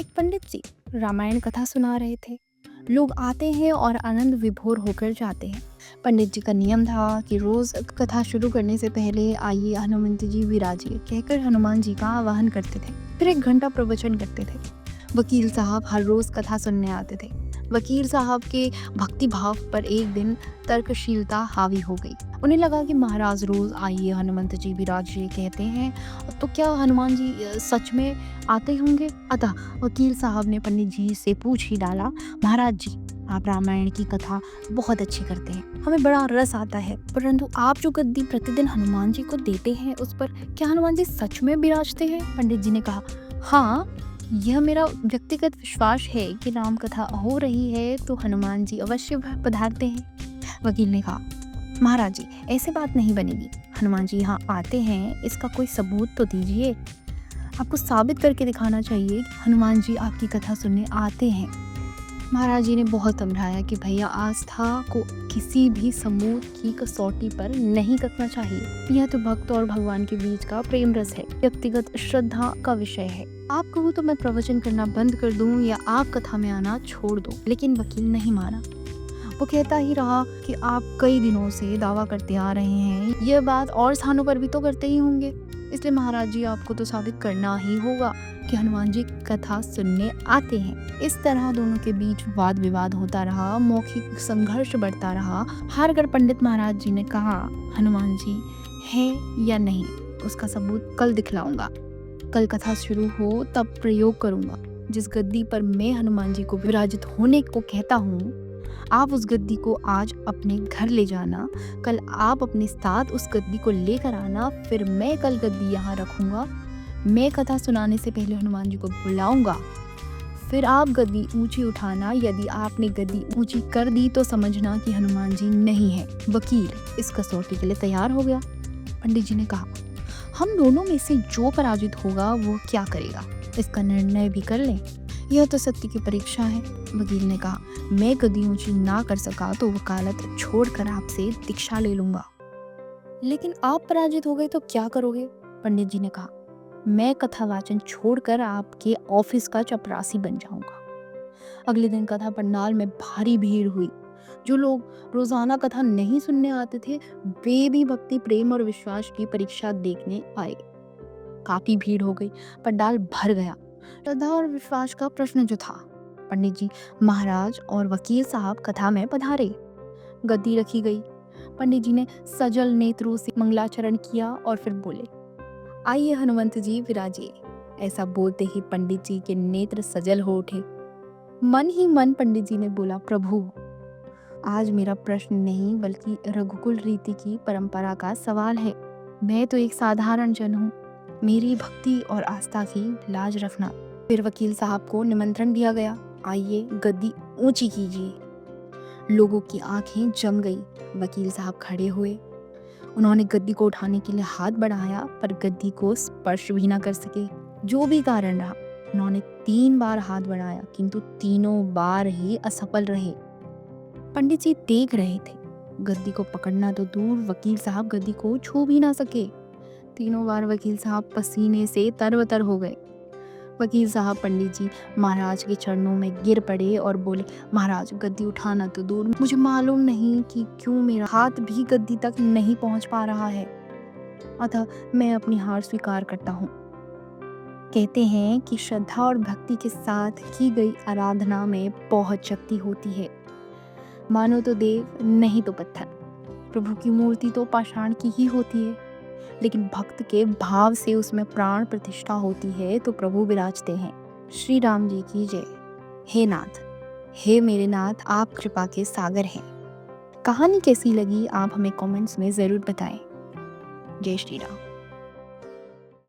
एक पंडित जी रामायण कथा सुना रहे थे। लोग आते हैं और आनंद विभोर होकर जाते हैं। पंडित जी का नियम था कि रोज कथा शुरू करने से पहले आइए हनुमंत जी विराजिए कहकर हनुमान जी का आवाहन करते थे। फिर 1 घंटा प्रवचन करते थे। वकील साहब हर रोज कथा सुनने आते थे। वकील साहब के भक्ति भाव पर एक दिन तर्कशीलता हावी हो गई। उन्हें लगा कि महाराज रोज आइए हनुमंत जी विराजिए कहते हैं, तो क्या हनुमान जी सच में आते होंगे? अतः वकील साहब ने पंडित जी से पूछ ही डाला, महाराज जी, आप रामायण की कथा बहुत अच्छी करते हैं, हमें बड़ा रस आता है, परंतु आप जो गद्दी प्रतिदिन हनुमान जी को देते हैं उस पर क्या हनुमान जी सच में विराजते हैं? पंडित जी ने कहा, हाँ, यह मेरा व्यक्तिगत विश्वास है कि राम कथा हो रही है तो हनुमान जी अवश्य पधारते हैं। वकील ने कहा, महाराज जी, ऐसे बात नहीं बनेगी। हनुमान जी यहाँ आते हैं, इसका कोई सबूत तो दीजिए। आपको साबित करके दिखाना चाहिए कि हनुमान जी आपकी कथा सुनने आते हैं। महाराज जी ने बहुत समझाया कि भैया, आस्था को किसी भी सबूत की कसौटी पर नहीं कसना चाहिए। यह तो भक्त और भगवान के बीच का प्रेम रस है, व्यक्तिगत श्रद्धा का विषय है। आप कहो तो मैं प्रवचन करना बंद कर दूं या आप कथा में आना छोड़ दो, लेकिन वकील नहीं माना। वो कहता ही रहा कि आप कई दिनों से दावा करते आ रहे हैं, यह बात और स्थानों पर भी तो करते ही होंगे, इसलिए महाराज जी आपको तो साबित करना ही होगा कि हनुमान जी कथा सुनने आते हैं। इस तरह दोनों के बीच वाद विवाद होता रहा, मौखिक संघर्ष बढ़ता रहा। हार कर पंडित महाराज जी ने कहा, हनुमान जी है या नहीं उसका सबूत कल दिखलाऊंगा। कल कथा शुरू हो तब प्रयोग करूंगा। जिस गद्दी पर मैं हनुमान जी को विराजित होने को कहता हूँ, आप उस गद्दी को आज अपने घर ले जाना। कल आप अपने साथ उस गद्दी को लेकर आना। फिर मैं कल गद्दी यहाँ रखूंगा। मैं कथा सुनाने से पहले हनुमान जी को बुलाऊंगा। फिर आप गद्दी ऊंची उठाना। यदि आपने गद्दी ऊंची कर दी तो समझना कि हनुमान जी नहीं है। वकील इस कसौटी के लिए तैयार हो गया। पंडित जी ने कहा, हम दोनों में से जो पराजित होगा वो क्या करेगा, इसका निर्णय भी कर लें। यह तो सत्य की परीक्षा है। वकील ने कहा, मैं गद्दी ऊंची ना कर सका तो वकालत छोड़कर आपसे दीक्षा ले लूंगा। लेकिन आप पराजित हो गए तो क्या करोगे? पंडित जी ने कहा, मैं कथा वाचन छोड़कर आपके ऑफिस का चपरासी बन जाऊंगा। अगले दिन कथा पंडाल में भारी भीड़ हुई। जो लोग रोजाना कथा नहीं सुनने आते थे, वे भी भक्ति, प्रेम और विश्वास की परीक्षा देखने आए। काफी भीड़ हो गई। पंडाल भर गया। श्रद्धा और विश्वास का प्रश्न जो था, पंडित जी, महाराज और वकील साहब कथा में पधारे। गद्दी रखी गई। पंडित जी ने सजल नेत्रों से मंगलाचरण किया और फिर बोले, आइए हनुमंत जी विराजिए। ऐसा बोलते ही पंडित जी के नेत्र सजल हो उठे। मन ही मन पंडित जी ने बोला, प्रभु, आज मेरा प्रश्न नहीं बल्कि रघुकुल रीति की परंपरा का सवाल है। मैं तो एक साधारण जन हूँ, मेरी भक्ति और आस्था की लाज रखना। फिर वकील साहब को निमंत्रण दिया गया, आइए गद्दी ऊंची कीजिए। लोगों की आंखें जम गई। वकील साहब खड़े हुए। उन्होंने गद्दी को उठाने के लिए हाथ बढ़ाया, पर गद्दी को स्पर्श भी ना कर सके। जो भी कारण रहा, उन्होंने 3 बार हाथ बढ़ाया, किंतु तीनों बार ही असफल रहे। पंडित जी देख रहे थे। गद्दी को पकड़ना तो दूर, वकील साहब गद्दी को छू भी ना सके। तीनों बार वकील साहब पसीने से तरबतर हो गए। वकील साहब पंडित जी महाराज के चरणों में गिर पड़े और बोले, महाराज, गद्दी उठाना तो दूर, मुझे मालूम नहीं कि क्यों मेरा हाथ भी गद्दी तक नहीं पहुंच पा रहा है, अतः मैं अपनी हार स्वीकार करता हूँ। कहते हैं कि श्रद्धा और भक्ति के साथ की गई आराधना में बहुत शक्ति होती है। मानो तो देव, नहीं तो पत्थर। प्रभु की मूर्ति तो पाषाण की ही होती है, लेकिन भक्त के भाव से उसमें प्राण प्रतिष्ठा होती है तो प्रभु विराजते हैं। श्री राम जी की जय। हे नाथ, हे मेरे नाथ, आप कृपा के सागर हैं। कहानी कैसी लगी आप हमें कमेंट्स में जरूर बताएं। जय श्री राम।